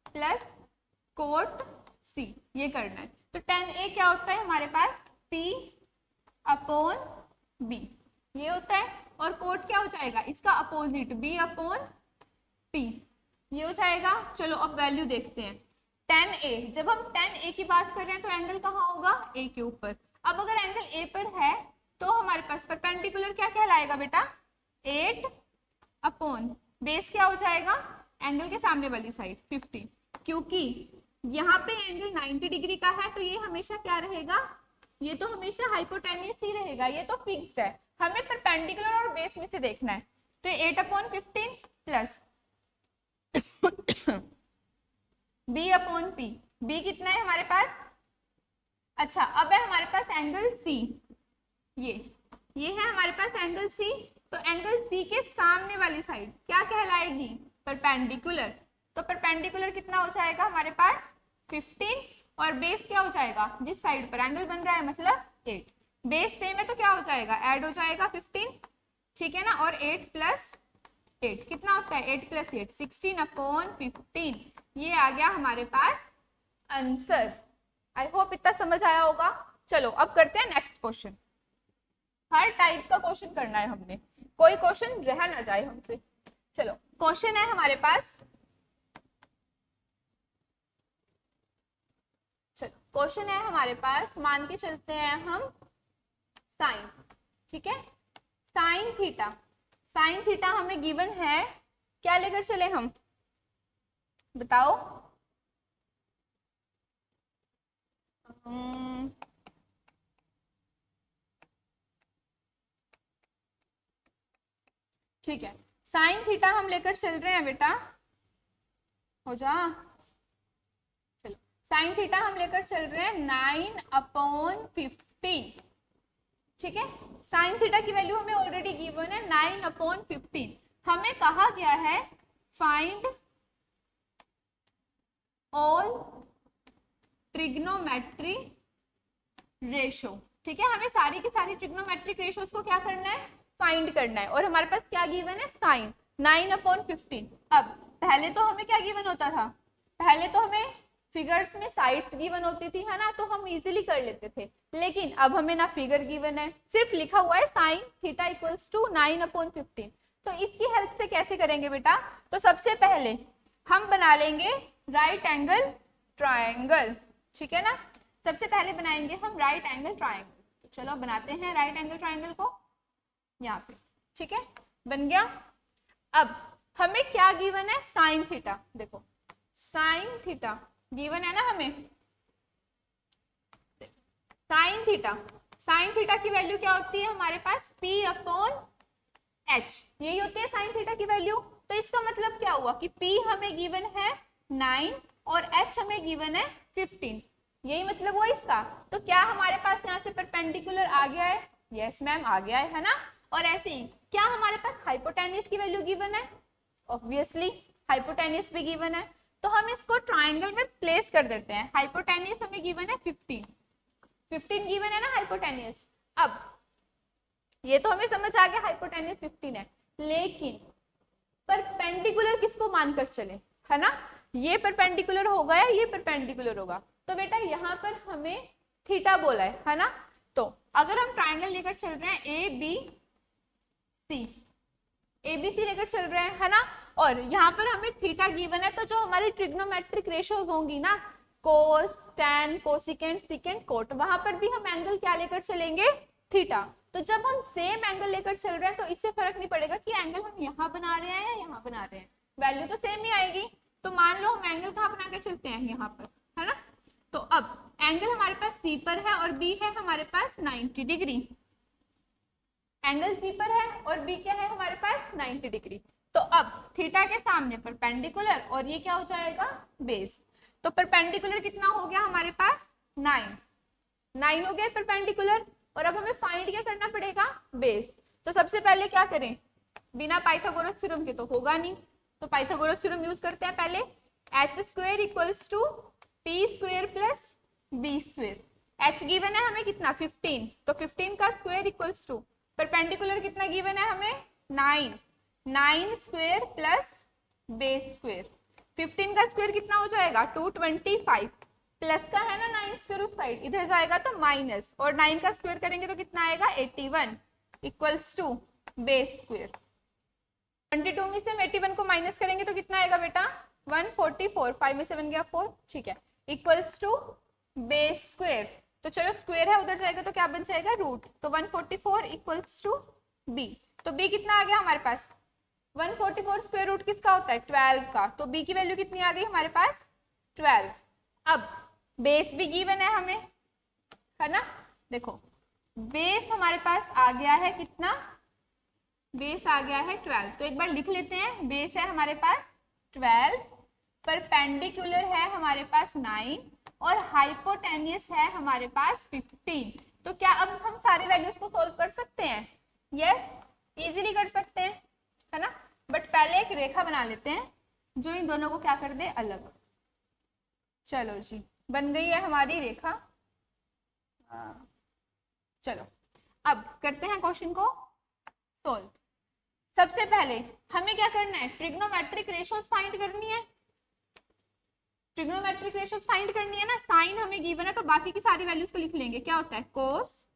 प्लस कोट सी, ये करना है। तो tan A क्या होता है हमारे पास? P अपॉन B, ये होता है। और कोट क्या हो जाएगा? इसका अपोजिट B अपॉन P, ये हो जाएगा। चलो अब वैल्यू देखते हैं। tan A, जब हम tan A की बात कर रहे हैं तो एंगल कहाँ होगा? A के ऊपर। अब अगर एंगल A पर है तो हमारे पास परपेंडिकुलर क्या कहलाएगा बेटा? 8 अपॉन बेस क्या हो जाएगा? एंगल के सामने वाली साइड 15। क्योंकि यहाँ पे एंगल 90 डिग्री का है तो ये हमेशा क्या रहेगा? ये तो हमेशा हाइपोटेन्यूस ही रहेगा, ये तो फिक्स्ड है। हमें परपेंडिकुलर और बेस में से देखना है। तो 8 upon 15 plus b upon p। b कितना है हमारे पास? अच्छा, अब है हमारे पास एंगल c, ये है हमारे पास एंगल c। तो एंगल c के सामने वाली साइड क्या कहलाएगी? परपेंडिकुलर। तो परपेंडिकुलर कितना हो जाएगा हमारे पास 15 और बेस क्या हो जाएगा, जिस साइड पर एंगल बन रहा है मतलब 8। बेस सेम है तो क्या हो जाएगा, ऐड हो जाएगा 15, ठीक है ना। और 8 प्लस 8 कितना होता है, 8 प्लस 8 16/15। ये आ गया हमारे पास आंसर। आई होप इतना समझ आया होगा। चलो अब करते हैं नेक्स्ट क्वेश्चन। हर टाइप का क्वेश्चन करना है हमने, कोई क्वेश्चन रह ना जाए हमसे। चलो क्वेश्चन है हमारे पास, चलो क्वेश्चन है हमारे पास, मान के चलते हैं हम साइन, ठीक है। साइन थीटा, साइन थीटा हमें गिवन है, क्या लेकर चले हम बताओ। ठीक है, साइन थीटा हम लेकर चल रहे हैं बेटा, हो जा। चलो साइन थीटा हम लेकर चल रहे हैं 9/15, ठीक है। साइन थीटा की वैल्यू हमें ऑलरेडी गिवन है 9/15। हमें कहा गया है फाइंड ऑल ट्रिग्नोमेट्री रेशो, ठीक है। हमें सारी की सारी ट्रिग्नोमेट्रिक रेशोज को क्या करना है, फाइंड करना है। और हमारे पास क्या गिवन है, साइन 9/15। अब पहले तो हमें क्या गिवन होता था, पहले तो हमें फिगर्स में साइड्स गिवन होती थी, है ना, तो हम इजीली कर लेते थे। लेकिन अब हमें ना फिगर गिवन है, सिर्फ लिखा हुआ है साइन थीटा इक्वल्स टू 9/15। तो इसकी हेल्प से कैसे करेंगे बेटा, तो सबसे पहले हम बना लेंगे राइट एंगल ट्रायंगल, ठीक है ना। सबसे पहले बनाएंगे हम राइट एंगल ट्रायंगल। तो चलो बनाते हैं राइट एंगल ट्रायंगल को यहाँ पे, ठीक है, बन गया। अब हमें क्या गिवन है, साइन थीटा। देखो साइन थीटा गिवन है ना हमें, साइन थीटा, साइन थीटा की वैल्यू क्या होती है हमारे पास, P/H, यही होती है साइन थीटा की वैल्यू। तो इसका मतलब क्या हुआ कि P हमें गिवन है 9 और H हमें गिवन है 15, यही मतलब हुआ इसका। तो क्या हमारे पास यहाँ से परपेंडिकुलर आ गया है, यस मैम आ गया है ना। और ऐसे ही क्या हमारे पास हाइपोटेन्यूज की वैल्यू गिवन है, ऑब्वियसली हाइपोटेन्यूज भी गिवन है। तो हम इसको ट्राइंगल में प्लेस कर देते हैं। हाइपोटेन्यूज हमें गिवन है 15 गिवन है ना हाइपोटेन्यूज। अब ये तो हमें समझ आ गया हाइपोटेन्यूज 15 है, लेकिन परपेंडिकुलर किसको मानकर चले, है ना, ये परपेंडिकुलर होगा या ये परपेंडिकुलर होगा। तो बेटा यहाँ पर हमें थीटा बोला है ना। तो अगर हम ट्राइंगल लेकर चल रहे हैं ABC लेकर चल रहे हैं, है ना, और यहाँ पर हमें थीटा गिवन है, तो जो हमारी ट्रिग्नोमेट्रिक रेशियोज होंगी ना, कोस टैन कोसिकेंट सिकेंट कोट, वहां पर भी हम एंगल क्या लेकर चलेंगे, थीटा। तो जब हम सेम एंगल लेकर चल रहे हैं तो इससे फर्क नहीं पड़ेगा कि एंगल हम यहाँ बना रहे हैं या यहाँ बना रहे हैं, वैल्यू तो सेम ही आएगी। तो मान लो हम एंगल कहाँ बनाकर चलते हैं, यहाँ पर, है ना। तो अब एंगल हमारे पास C पर है और B है हमारे पास 90 डिग्री, एंगल C पर है और B क्या है हमारे पास 90 डिग्री। तो अब थीटा के सामने परपेंडिकुलर और ये क्या हो जाएगा, बेस। तो परपेंडिकुलर कितना हो गया हमारे पास 9 हो गया परपेंडिकुलर। और अब हमें फाइंड क्या करना पड़ेगा, बेस। तो सबसे पहले क्या करें, बिना पाइथागोरस थ्योरम के तो होगा नहीं, तो पाइथागोरस थ्योरम यूज करते हैं पहले। h² equals to p² plus b²। h given है हमें कितना 15, तो 15 का स्क्वायर इक्वल्स टू परपेंडिकुलर कितना गिवन है हमें 9 स्क्वायर प्लस बेस स्क्वायर। 15 का स्क्वायर कितना हो जाएगा 225, प्लस का है ना 9 स्क्वायर उस साइड, इधर जाएगा तो माइनस, और 9 का स्क्वायर करेंगे तो कितना आएगा 81 इक्वल्स टू बेस स्क्वायर। 22 में से हम 81 को माइनस करेंगे तो कितना आएगा बेटा 144, 5 में से बन गया 4, ठीक है, इक्वल्स टू बेस स्क्वायर। तो चलो स्क्वायर है उधर जाएगा तो क्या बन जाएगा रूट, तो 144 इक्वल्स टू बी। तो बी कितना आ गया हमारे पास 144 स्क्वायर रूट किसका होता है 12 का, तो बी की वैल्यू कितनी आ गई हमारे पास 12। अब बेस भी गिवन है हमें, है ना, देखो बेस हमारे पास आ गया है कितना, बेस आ गया है 12। तो एक बार लिख लेते हैं, बेस है हमारे पास 12, परपेंडिकुलर है हमारे पास 9 और हाइपोटेन्यूस है हमारे पास 15। तो क्या अब हम सारे वैल्यूज को सोल्व कर सकते हैं, यस इजीली कर सकते हैं, है ना। बट पहले एक रेखा बना लेते हैं, जो इन दोनों को क्या कर दे, अलग। चलो जी, बन गई है हमारी रेखा। चलो अब करते हैं क्वेश्चन को सोल्व। सबसे पहले हमें क्या करना है, ट्रिग्नोमेट्रिक रेशियोज फाइंड करनी है। ट्रिग्नोमेट्रिक रेशियोज फाइंड करनी है ना, साइन हमें गिवन है तो बाकी की सारी वैल्यूज को लिख लेंगे। क्या होता है, कोस,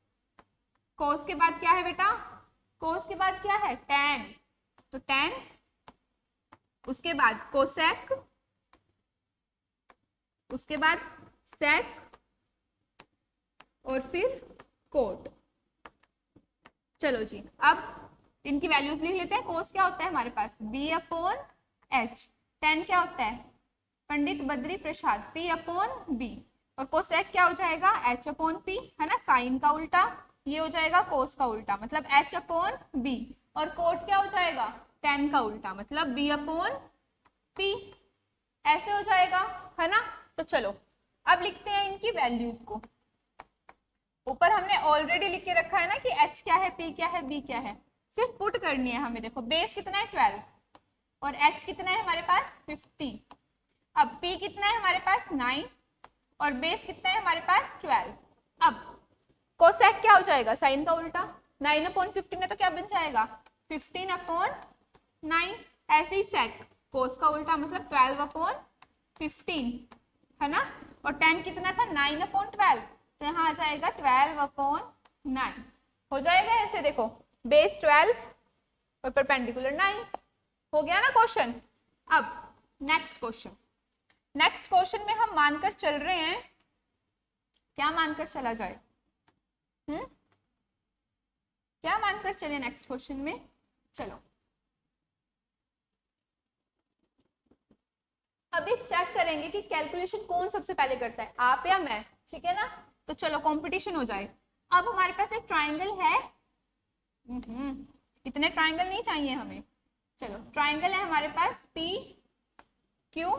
कोस के बाद क्या है बेटा, कोस के बाद क्या है, टैन, तो टैन, उसके बाद कोसेक, उसके बाद सेक, और फिर कोट। चलो जी, अब इनकी वैल्यूज लिख लेते हैं। कोस क्या होता है हमारे पास, बी अपॉन एच। टेन क्या होता है, Pandit Badri Prasad, P upon B. और कोसेक क्या हो जाएगा, एच अपॉन पी, है ना, साइन का उल्टा, ये हो जाएगा कोस का उल्टा, मतलब एच अपॉन बी। और कोट क्या हो जाएगा, टेन का उल्टा, मतलब बी अपॉन पी, ऐसे हो जाएगा, है ना। तो चलो अब लिखते हैं इनकी वैल्यूज को। ऊपर हमने ऑलरेडी लिख के रखा है ना कि h क्या है, p क्या है, b क्या है, सिर्फ पुट करनी है हमें। देखो बेस कितना है 12 और h कितना है हमारे पास 50। अब p कितना है हमारे पास 9 और बेस कितना है हमारे पास 12। अब कोसेक क्या हो जाएगा, साइन का उल्टा, 9 अपॉन 15 है तो क्या बन जाएगा 15 अपॉन 9। ऐसे ही सेक, कोस का उल्टा मतलब 12 अपॉन 15, है ना। और 10 कितना था 9 अपॉन 12, तो यहाँ आ जाएगा 12 अपॉन 9, हो जाएगा ऐसे। देखो बेस 12 और परपेंडिकुलर 9, हो गया ना क्वेश्चन। अब नेक्स्ट क्वेश्चन, नेक्स्ट क्वेश्चन में हम मानकर चल रहे हैं, क्या मानकर चला जाए, क्या मानकर चले नेक्स्ट क्वेश्चन में। चलो अभी चेक करेंगे कि कैलकुलेशन कौन सबसे पहले करता है, आप या मैं, ठीक है ना। तो चलो कंपटीशन हो जाए। अब हमारे पास एक ट्राइंगल है, इतने ट्राइंगल नहीं चाहिए हमें। चलो ट्राइंगल है हमारे पास पी क्यू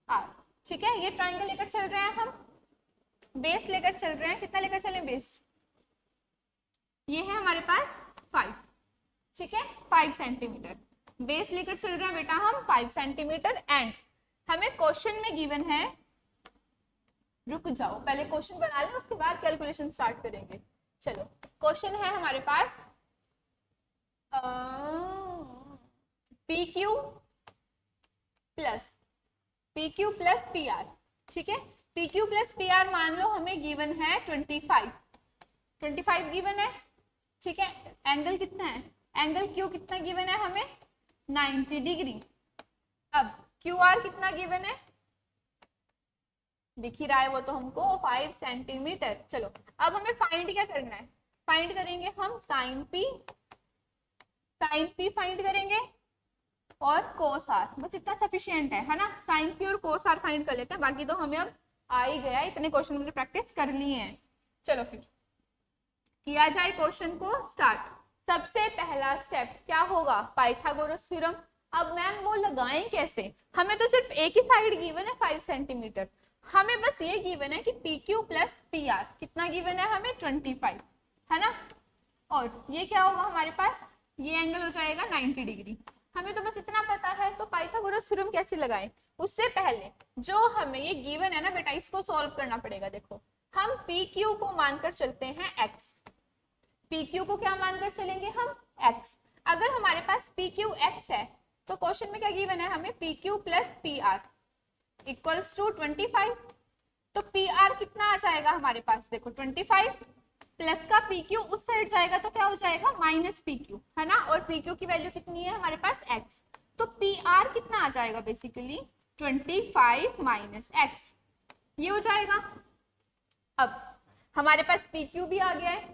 आर, ठीक है। ये ट्राइंगल लेकर चल रहे हैं हम, बेस लेकर चल रहे हैं, कितना लेकर चले बेस, ये है हमारे पास 5, ठीक है, 5 सेंटीमीटर बेस लेकर चल रहे हैं बेटा हम 5 सेंटीमीटर। एंड हमें क्वेश्चन में गिवन है, रुक जाओ पहले क्वेश्चन बना लें उसके बाद कैलकुलेशन स्टार्ट करेंगे। चलो क्वेश्चन है हमारे पास P Q plus P R, ठीक है। P Q plus P R मान लो हमें गिवन है 25 गिवन है, ठीक है। एंगल कितना है, एंगल क्यू कितना गिवन है हमें 90 डिग्री। अब क्यू आर कितना गिवन है, दिख ही रहा है वो तो हमको 5 सेंटीमीटर। चलो अब हमें फाइंड क्या करना है, फाइंड करेंगे हम साइन पी फाइंड करेंगे और कोस आर, बस इतना सफिशिएंट है ना। साइन पी और कोस आर फाइंड कर लेते हैं, बाकी तो हमें अब आ ही गया, इतने क्वेश्चन हमने प्रैक्टिस कर लिए हैं। चलो फिर किया जाए क्वेश्चन को स्टार्ट। सबसे पहला स्टेप क्या होगा, पाइथागोरस थ्योरम। अब मैम वो लगाएं कैसे, हमें तो सिर्फ एक ही साइड गिवन है 5 सेंटीमीटर, हमें बस ये गिवन है कि P Q plus P are कितना गिवन है हमें 25, है ना। और ये क्या होगा हमारे पास, ये एंगल हो जाएगा 90 डिग्री। हमें तो बस इतना पता है, तो पाइथागोरस थ्योरम कैसे लगाएं, उससे पहले जो हमें ये गिवन है ना बेटा, इसको सॉल्व करना पड़ेगा। देखो हम पी क्यू को मानकर चलते हैं एक्स, पी क्यू को क्या मानकर चलेंगे हम x। अगर हमारे पास पी क्यू एक्स है तो क्वेश्चन में क्या गिवन है हमें, P Q plus P R equals to 25। तो पी आर कितना आ जाएगा हमारे पास, देखो 25 प्लस का पी क्यू उस साइड जाएगा तो क्या हो जाएगा माइनस पी क्यू, है ना। और पी क्यू की वैल्यू कितनी है हमारे पास x, तो पी आर कितना आ जाएगा बेसिकली 25 माइनस x, ये हो जाएगा। अब हमारे पास पी क्यू भी आ गया है,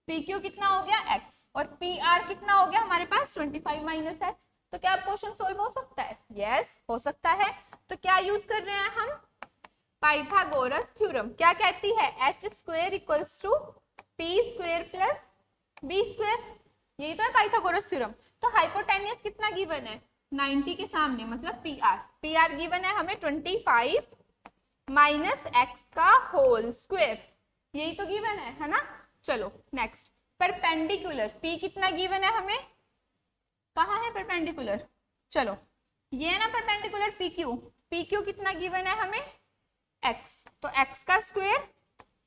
पी क्यू कितना हो गया x और पी आर कितना हो गया हमारे पास 25 माइनस एक्स। तो क्या क्वेश्चन सोल्व हो सकता है, यस हो सकता है। तो क्या यूज कर रहे हैं हम, पाइथागोरस थ्योरम। क्या कहती है, H square equals to P square plus B square, यही तो है पाइथागोरस थ्योरम। तो हाइपोटेन्यूस कितना गिवन है 90 के सामने, मतलब पी आर गिवन है हमें 25 माइनस एक्स का होल स्क्वायर, यही तो गिवन है ना। चलो नेक्स्ट, परपेंडिकुलर, P कितना गिवन है हमें, कहाँ है परपेंडिकुलर, चलो ये है ना perpendicular P Q, P Q कितना गिवन है हमें x, तो x का स्क्वायर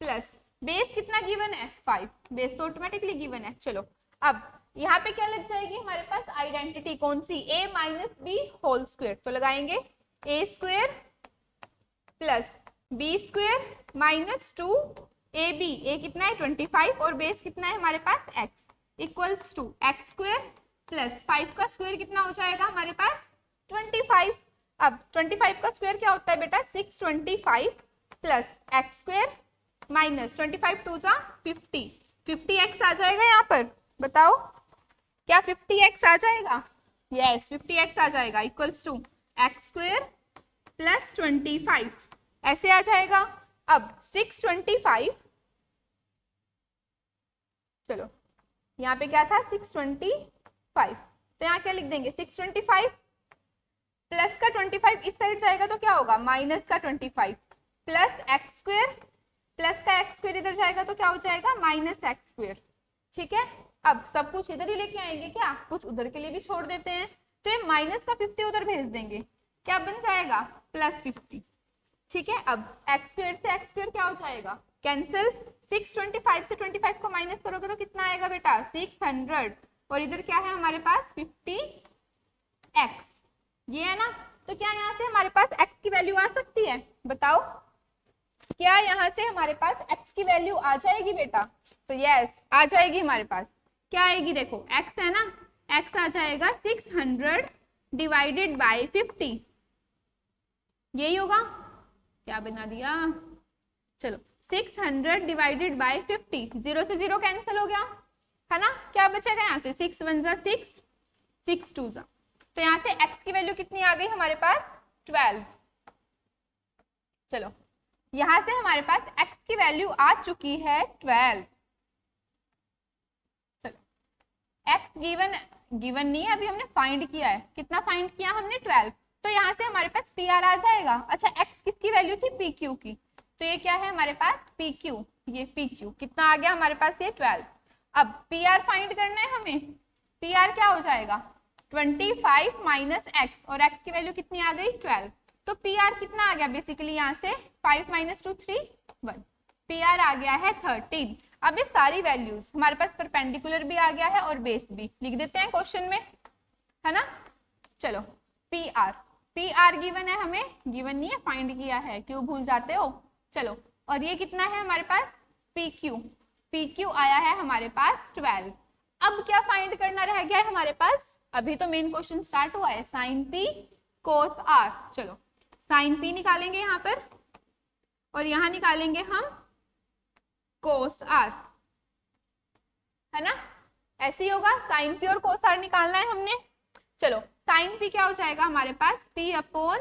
प्लस बेस कितना गिवन है 5, बेस तो ऑटोमेटिकली गिवन है। चलो अब यहाँ पे क्या लग जाएगी हमारे पास आइडेंटिटी, कौन सी, a minus B whole square, तो लगाएंगे a square plus B square minus 2 A B, A कितना है 25 और बेस कितना है हमारे पास x equals to x square plus 5 का स्क्वायर कितना हो जाएगा हमारे पास 25। अब 25 का स्क्वायर क्या होता है बेटा 625 प्लस एक्स स्क्वायर माइनस 25 टू सा 50, 50x आ जाएगा यहाँ पर, बताओ क्या 50x आ जाएगा, यस 50x आ जाएगा equals to x square plus 25 ऐसे आ जाएगा। अब 625, चलो यहाँ पे क्या था 625, तो यहाँ क्या लिख देंगे 625 प्लस का 25 इस साइड जाएगा तो क्या होगा माइनस का 25 प्लस एक्स स्क्वायर, प्लस का एक्स स्क्वायर इधर जाएगा तो क्या हो जाएगा माइनस एक्स स्क्वायर। ठीक है, अब सब कुछ इधर ही लेके आएंगे क्या, कुछ उधर के लिए भी छोड़ देते हैं, तो ये माइनस का 50 उधर भेज देंगे, क्या बन जाएगा प्लस 50। ठीक है, अब एक्स स्क्वायर से एक्स स्क्वायर क्या हो जाएगा कैंसिल, 625 से 25 को माइनस करोगे तो कितना आएगा बेटा 600 और इधर क्या है हमारे पास 50x, ये है ना, तो क्या यहाँ से हमारे पास x की वैल्यू आ सकती है, बताओ क्या यहाँ से हमारे पास x की वैल्यू आ जाएगी बेटा, तो यस आ जाएगी हमारे पास, क्या आएगी देखो x है ना, x आ जाएगा 600 डिवाइडेड बाय 50, यही होगा, क्या बना दिया, चलो 600 डिवाइडेड बाय 50, 0 से 0 कैंसिल हो गया है ना, क्या बचेगा यहाँ से 6 1 जा 6, 6 2 जा, तो यहाँ से x की वैल्यू कितनी आ गई हमारे पास 12। चलो यहाँ से हमारे पास x की वैल्यू आ चुकी है 12। चलो x गिवन नहीं है, अभी हमने फाइंड किया है, कितना फाइंड किया हमने 12, तो यहाँ से हमारे पास PR आ जाएगा। अच्छा x किसकी वैल्यू थी PQ की, तो ये क्या है हमारे पास PQ, ये PQ कितना आ गया हमारे पास ये 12। अब PR फाइंड करना है हमें, PR क्या हो जाएगा 25 माइनस x और x की वैल्यू कितनी आ गई 12, तो PR कितना आ गया बेसिकली यहाँ से 5 माइनस 2 3 1, PR आ गया है 13। अब ये सारी वैल्यूज हमारे पास परपेंडिकुलर भी आ गया है और बेस भी, लिख देते हैं क्वेश्चन में है ना। चलो PR गिवन है हमें, गिवन नहीं है फाइंड किया है, क्यों भूल जाते हो। चलो और ये कितना है हमारे पास PQ आया है हमारे पास 12। अब क्या फाइंड करना रह गया है हमारे पास, अभी तो मेन क्वेश्चन स्टार्ट हुआ है, साइन P कोस R। चलो साइन P निकालेंगे यहाँ पर और यहाँ निकालेंगे हम कोस R, है ना, ऐसे ही होगा, साइन P और कोस R निकालना है हमने। चलो साइन P क्या हो जाएगा हमारे पास P अपॉन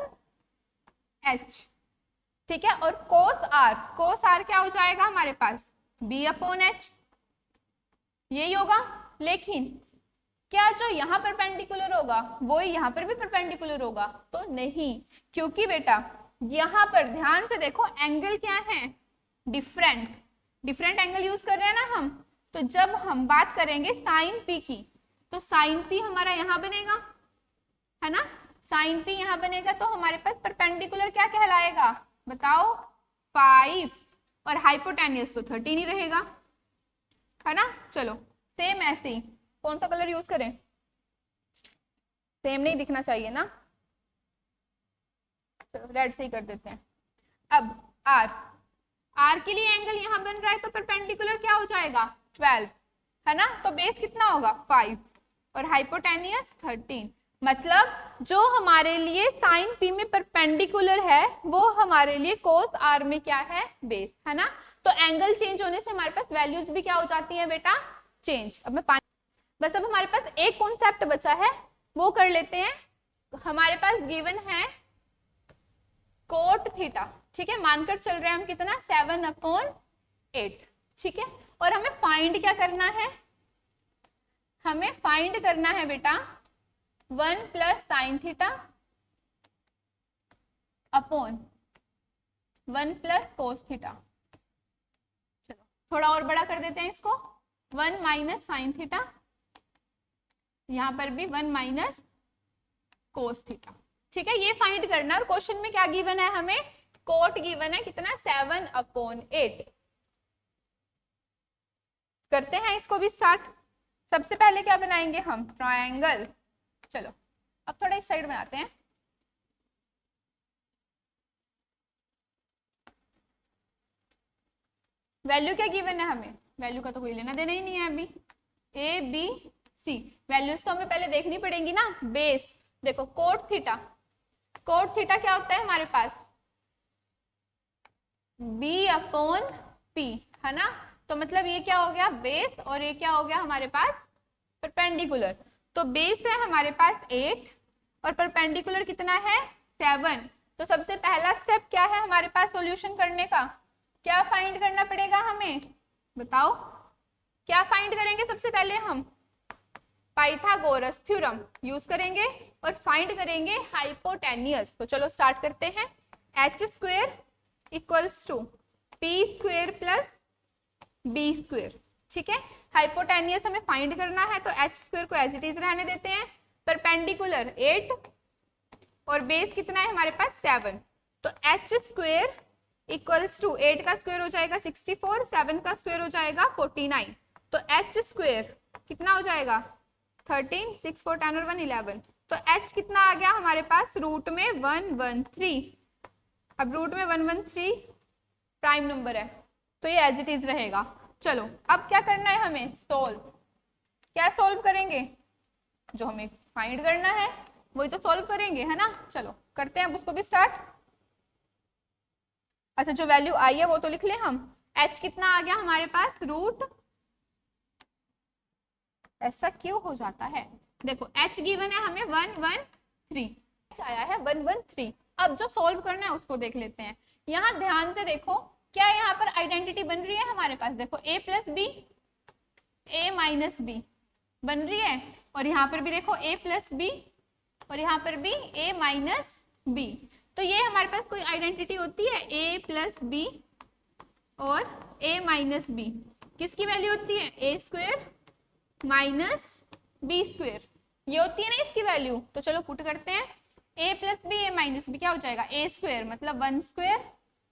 H, ठीक है, और कोस R क्या हो जाएगा हमारे पास B अपॉन H, यही होगा। लेकिन क्या जो यहाँ परपेंडिकुलर होगा वो यहाँ पर भी परपेंडिकुलर होगा, तो नहीं, क्योंकि बेटा यहाँ पर ध्यान से देखो एंगल क्या है डिफरेंट एंगल यूज कर रहे हैं ना हम, तो जब हम बात करेंगे साइन P की तो साइन P हमारा यहाँ बनेगा, है ना, साइन P यहाँ बनेगा, तो हमारे पास परपेंडिकुलर क्या कहलाएगा बताओ 5 और हाइपोटेन्यूस तो 13 ही रहेगा, है ना। चलो सेम ऐसे ही कौन सा कलर यूज करें, सेम नहीं दिखना चाहिए ना, चलो रेड से ही कर देते हैं। अब R के लिए एंगल यहाँ बन रहा है तो परपेंडिकुलर क्या हो जाएगा 12, है ना, तो बेस कितना होगा 5 और हाइपोटेनियस 13, मतलब जो हमारे लिए साइन P में परपेंडिकुलर है वो हमारे लिए कोस R में क्या है बेस, है ना। तो एंगल चेंज होने से हमारे पास वैल्यूज भी क्या हो जाती है बेटा चेंज। अब मैं बस अब हमारे पास एक कॉन्सेप्ट बचा है वो कर लेते हैं, हमारे पास गिवन है कोट थीटा, ठीक है, मानकर चल रहे हैं हम कितना 7/8, ठीक है, और हमें फाइंड क्या करना है, हमें फाइंड करना है बेटा 1 plus sine theta upon 1 plus cos theta. चलो थोड़ा और बड़ा कर देते हैं इसको, 1 माइनस साइन थीटा, यहाँ पर भी 1 माइनस कोस थीटा, ठीक है, ये फाइंड करना। और क्वेश्चन में क्या गिवन है हमें, कोट गिवन है कितना, 7/8। करते हैं इसको भी स्टार्ट। सबसे पहले क्या बनाएंगे हम, ट्रायंगल। चलो अब थोड़ा इस साइड में आते हैं। वैल्यू क्या गिवन है हमें, वैल्यू का तो कोई लेना देना ही नहीं है अभी। ए बी सी, वैल्यूज तो हमें पहले देखनी पड़ेगी ना। बेस देखो, कोट थीटा, कोट थीटा क्या होता है हमारे पास, B/P, है ना। तो मतलब ये क्या हो गया, बेस, और ये क्या हो गया हमारे पास, परपेंडिकुलर। तो बेस है हमारे पास 8 और परपेंडिकुलर कितना है, 7। तो सबसे पहला स्टेप क्या है हमारे पास सॉल्यूशन करने का, क्या फाइंड करना पड़ेगा हमें, बताओ क्या फाइंड करेंगे। सबसे पहले हम पाइथागोरस थ्योरम यूज करेंगे और फाइंड करेंगे हाइपोटेनियस। तो चलो स्टार्ट करते हैं। h² equals to p² plus b²। ठीक है, हाइपोटेनियस हमें फाइंड करना है, तो h² को एज इट इज रहने देते हैं। परपेंडिकुलर 8 और बेस कितना है हमारे पास 7। तो h² इक्वल्स टू 8 का स्क्वायर हो जाएगा 64, 7 का स्क्वायर हो जाएगा 49। तो h² कितना हो जाएगा 13, 6 4 10 और 1 11। तो h कितना आ गया हमारे पास, रूट में 113। अब रूट में 113 प्राइम नंबर है, तो ये एज इट इज रहेगा। चलो अब क्या करना है हमें, सोल्व। क्या सोल्व करेंगे, जो हमें फाइंड करना है वही तो सोल्व करेंगे, है ना। चलो करते हैं अब उसको भी स्टार्ट। अच्छा, जो वैल्यू आई है वो तो लिख ले हम। h कितना आ गया हमारे पास, रूट, ऐसा क्यों हो जाता है, देखो h गिवन है हमें 113, h आया है 113। अब जो सोल्व करना है उसको देख लेते हैं। यहाँ ध्यान से देखो, क्या यहाँ पर आइडेंटिटी बन रही है हमारे पास, देखो a plus B, a minus B बन रही है, और यहाँ पर भी देखो a प्लस बी, और यहाँ पर भी a माइनस बी। तो ये हमारे पास कोई आइडेंटिटी होती है, a प्लस बी और a माइनस बी, किसकी वैल्यू होती है, a² माइनस b², ये होती है ना इसकी वैल्यू। तो चलो पुट करते हैं, a plus B, a minus B क्या हो जाएगा, a² मतलब 1²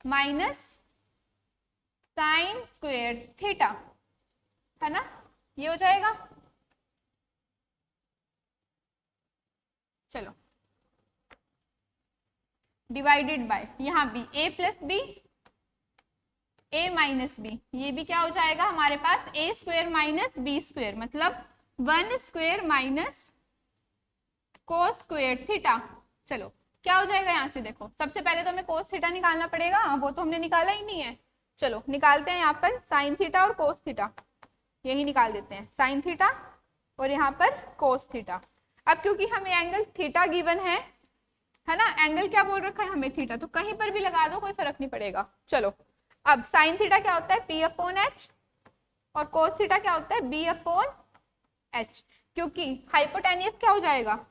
माइनस sin² थीटा, है ना, ये हो जाएगा। चलो डिवाइडेड बाय, यहाँ भी a plus B, a minus B, ये भी क्या हो जाएगा हमारे पास, a² माइनस b² मतलब 1² माइनस cos² थीटा। चलो क्या हो जाएगा यहाँ से, देखो सबसे पहले तो हमें cos थीटा निकालना पड़ेगा, वो तो हमने निकाला ही नहीं है। चलो निकालते हैं यहाँ पर साइन थीटा और cos थीटा, यही निकाल देते हैं, साइन थीटा और यहाँ पर cos थीटा। अब क्योंकि हमें एंगल थीटा गिवन है ना, एंगल क्या बोल रखा है हमें, थीटा, तो कहीं पर भी लगा दो कोई फर्क नहीं पड़ेगा। चलो अब साइन थीटा क्या होता है, p/h, और cos थीटा क्या होता है, b/h। क्योंकि हाइपोटेनियस क्या हो जाएगा,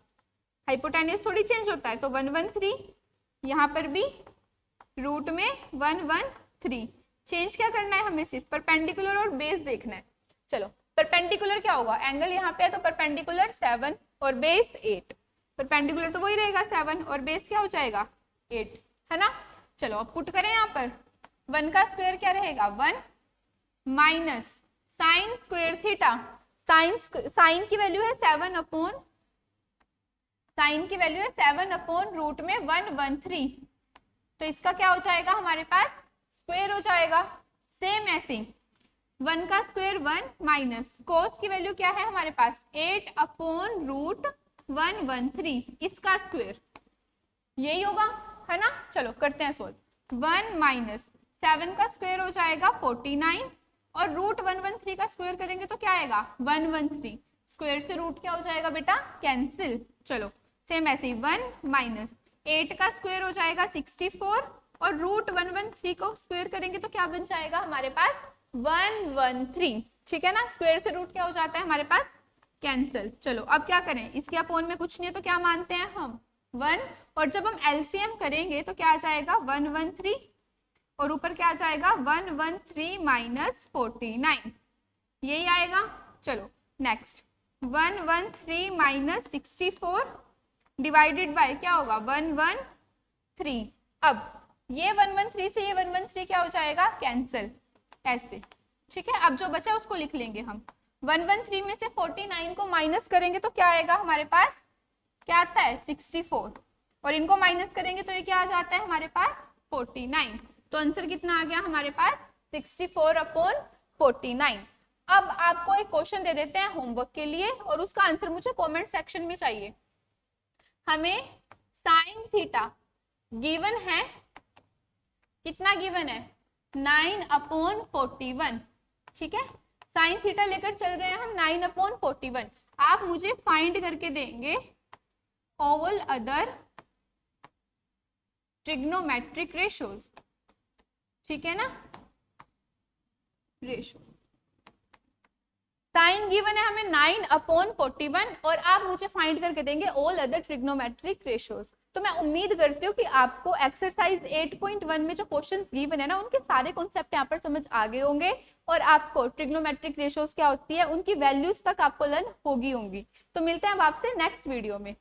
हाइपोटेनियस थोड़ी चेंज होता है, तो 113, यहाँ पर भी रूट में 113। चेंज क्या करना है हमें, सिर्फ परपेंडिकुलर और बेस देखना है। चलो परपेंडिकुलर क्या होगा, एंगल यहाँ पे है तो परपेंडिकुलर 7 और बेस 8, परपेंडिकुलर तो वही रहेगा 7 और बेस क्या हो जाएगा 8, है ना। चलो अब पुट करें, यहाँ पर 1 का स्क्वायर क्या रहेगा 1 माइनस sin² थीटा, साइन की वैल्यू है 7 साइन की वैल्यू है 7 रूट में 113, तो इसका क्या हो जाएगा हमारे पास, स्क्वायर हो जाएगा। सेम ऐसे 1 का स्क्वायर 1 माइनस कोस की वैल्यू क्या है हमारे पास 8/√113, इसका स्क्वायर यही होगा, है ना। चलो करते हैं सोल्व। 1 माइनस 7 का स्क्वायर हो जाएगा 49 और रूट 113 का स्क्वायर करेंगे तो क्या आएगा 113, स्क्वायर से रूट क्या हो जाएगा बेटा, कैंसिल। चलो सेम ऐसे ही 1 माइनस 8 का स्क्वायर हो जाएगा 64 और रूट 113 को स्क्वायर करेंगे तो क्या बन जाएगा हमारे पास 113, ठीक है ना। स्क्वायर से रूट क्या हो जाता है हमारे पास, कैंसिल। चलो अब क्या करें, इसके अपोन में कुछ नहीं है तो क्या मानते हैं हम 1, और जब हम एलसीएम करेंगे तो क्या आ जाएगा 113 और ऊपर क्या आ जाएगा 113 माइनस 49, यही आएगा। चलो नेक्स्ट 113 माइनस 64 डिवाइडेड बाय क्या होगा 113। अब ये 113 से ये 113 क्या हो जाएगा कैंसिल ऐसे, ठीक है। अब जो बचा उसको लिख लेंगे हम। 113 में से 49 को माइनस करेंगे तो क्या आएगा हमारे पास, क्या आता है 64, और इनको माइनस करेंगे तो ये क्या आ जाता है हमारे पास 49। तो आंसर कितना आ गया हमारे पास 64/49। अब आपको एक क्वेश्चन दे देते हैं होमवर्क के लिए और उसका आंसर मुझे कमेंट सेक्शन में चाहिए। हमें साइन थीटा गिवन है, कितना गिवन है 9/41, ठीक है। साइन थीटा लेकर चल रहे हैं हम 9/41। आप मुझे फाइंड करके देंगे ऑल अदर ट्रिग्नोमेट्रिक रेशोज, ठीक है ना, रेशो। साइन गिवन है हमें 9/41 और आप मुझे फाइंड करके देंगे ऑल अदर ट्रिग्नोमेट्रिक रेशोज। तो मैं उम्मीद करती हूँ कि आपको एक्सरसाइज 8.1 में जो क्वेश्चंस गिवन है ना उनके सारे कॉन्सेप्ट यहाँ पर समझ आ गए होंगे और आपको ट्रिग्नोमेट्रिक रेशोज क्या होती है उनकी वैल्यूज तक आपको लर्न होगी। तो मिलते हैं अब आपसे नेक्स्ट वीडियो में।